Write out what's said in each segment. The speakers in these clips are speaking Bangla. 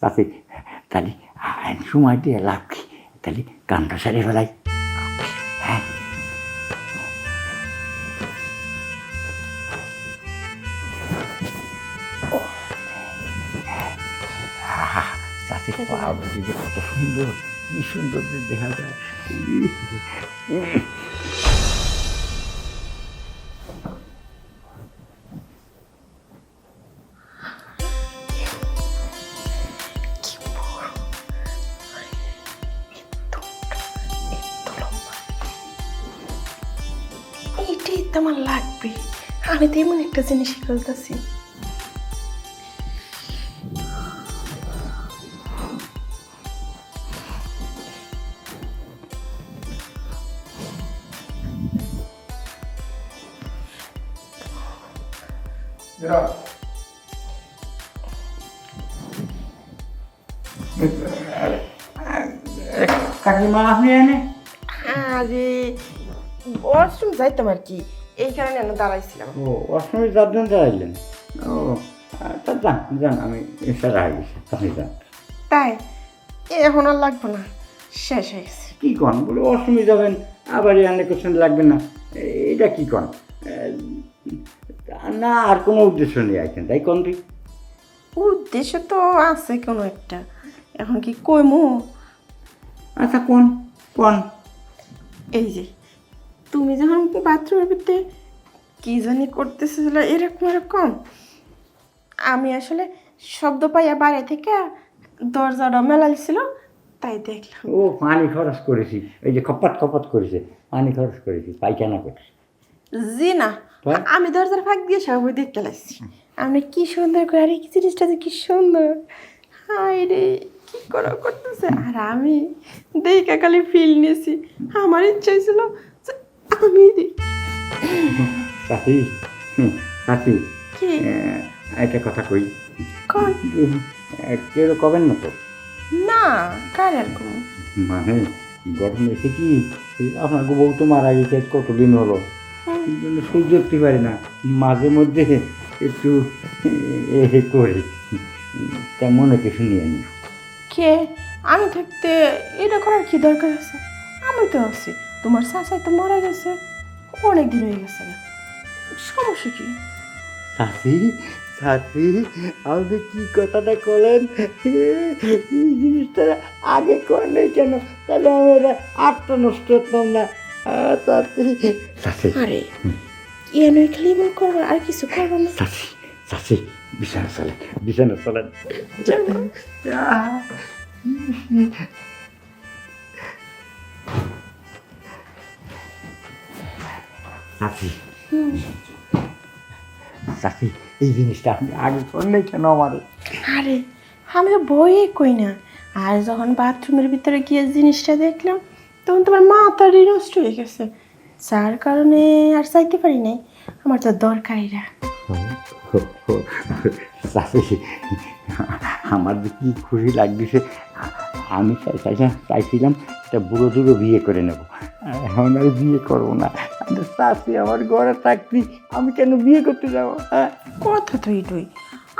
চাচি তাহলে সময় দিয়ে লাভ কি, তাহলে কামটা সারে ফেলাই। হ্যাঁ চাচি পাউরুটি যে কত সুন্দর, কি সুন্দর যে দেখা যায়। এইটাই তো আমার লাগবে। আমি তো এমন একটা জিনিস ফেলতেছি। কাকিমা আপনি এনে আরে ওয়াশরুম যাইতাম আর কি, এই কারণে আমি দাঁড়াইছিলাম। ও অষ্টমী চারজন চাইলেন। ও তা যান যান, আমি সারা হয়ে গেছি, আপনি যান। তাই এখন আর লাগবো না, শেষ হয়ে গেছে। কী কন বলে অষ্টমী যাবেন, আবার এনে কোশ্চেন লাগবে না, এটা কী কন? না আর কোনো উদ্দেশ্য নেই আইছেন, তাই কন তুই? উদ্দেশ্য তো আছে কোনো একটা, এখন কি কইমু? আচ্ছা কোন কোন? এই যে তুমি যখন বাথরুমের ভিতরে কি জানি করতেছিল এরকম এরকম, আমি আসলে শব্দ পাইয়া বাইরে থেকে দরজাটা মেলাইছিল, তাই দেখলাম। ও পানি খরচ করেছি, এই যে খপাত খপাত করেছে, পানি খরচ করেছি, পায়খানা করেছি। জি না, আমি দরজার ফাঁক দিয়ে সবাই দেখতে লাগছি। আপনি কি সুন্দর করে, আরে কি জিনিসটা যে কি সুন্দর, হাই রে কি করতেছে। আর আমি দেখে খালি ফিল নিয়েছি, আমার ইচ্ছা ছিল যে আমি চাচি চাচি কি একটা কথা কই, কোন কেউ কবেন না তো? না কার আর কোন মানে গঠন এসে কি, আপনার বউ তো মারা গেছে কতদিন হলো, কিন্তু সহ্য করতে পারি না, মাঝে মধ্যে একটু এ করি, তা মনে কিছু নিয়ে নি। কে? আমি থাকতে এটা করার কি দরকার আছে? আমি তো আছি, তোমার চাচাই তো মারা গেছে অনেক দিন হয়ে গেছে না, সমস্যা কি? চাচি চাচি আপনি কি কথাটা করলেন, এই জিনিসটা আগে করেন কেন, তাহলে আমি এটা আটটা নষ্ট করতাম না। চাচি চাচি আরে এনে খালি এমন করবো আর কিছু করবো না? চাচি চাচি বিছানা চলেন, বিছানা চলেন। চাচি চাচি এই জিনিসটা আপনি আগে করেন কেন আমার? আরে আমি তো বইয়ে কই না, আর যখন বাথরুমের ভিতরে গিয়ে জিনিসটা দেখলাম তখন তোমার মাথাটাই নষ্ট হয়ে গেছে, যার কারণে আর চাইতে পারি নাই। আমার তো দরকারিরা। চাচি আমার যে কি খুশি লাগতেছে, আমি চাইছিলাম একটা বুড়ো দুড়ো বিয়ে করে নেব, এখন আর বিয়ে করবো না। চাচি আমার ঘরে থাকতি, আমি কেন বিয়ে করতে যাবো? হ্যাঁ কথা তো এটাই,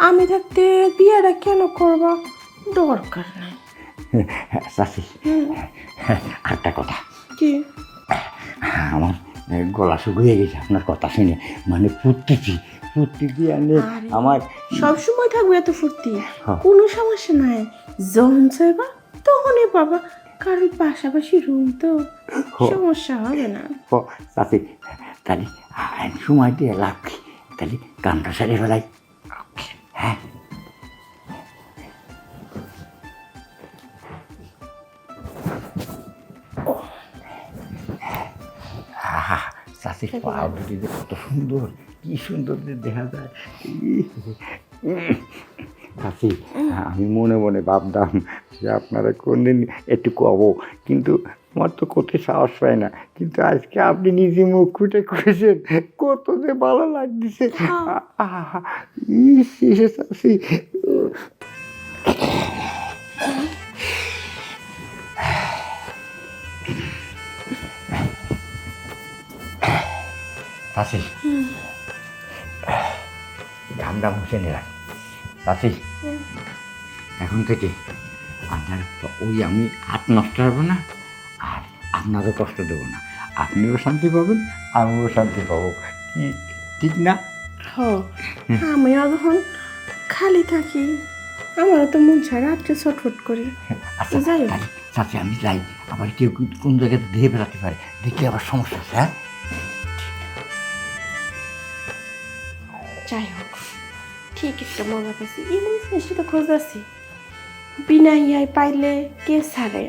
আমি থাকতে বিয়েটা কেন করবো, দরকার নাই। চাচি একটা কথা, কি? আমার গলা শুকিয়ে গেছে আপনার কথা শুনে, মানে ফুটতেছি আনে আমার। সবসময় থাকবে এত ফুর্তি, হ্যাঁ। কোনো সমস্যা নাই, যখন চাইবা তখনই পাবা, কারণ পাশাপাশি রুম তো, সমস্যা হবে না। চাচি তাহলে সময় দিয়ে লাভ কি, তাহলে কামটা সারে ফেলাই। হ্যাঁ চাচি পাউরুটি যে কত সুন্দর, কি সুন্দর যে দেখা যায়। চাচি আমি মনে মনে ভাবতাম যে আপনারা কোনদিন একটু কব, কিন্তু আমার তো কোথায় সাহস পায় না, কিন্তু আজকে আপনি নিজে মুখ ফুটে করেছেন, কত যে ভালো লাগতেছে। চাচি চাচি ঘামটা মুছে নিলাম। চাচি এখন এখন থেকে আপনার ওই আমি হাত নষ্ট হবে না, আর আপনারও কষ্ট দেবো না। আপনিও শান্তি পাবেন, আমিও শান্তি পাবো। কি ঠিক না? হ আমিও যখন খালি থাকি আমারও তো মন চায় রাত্রে ছটফট করি। আচ্ছা যাই হোক। তাই চাচি আমি যাই, আবার কেউ কোন জায়গায় দিয়ে বেড়াতে পারে, দেখলে আবার সমস্যা আছে। হ্যাঁ যাই হোক, ঠিক একটা মজা পাইছি। এমন জিনিসটা তো খোঁজ আছি, বিনা ইয়ায় পাইলে কে ছাড়ে।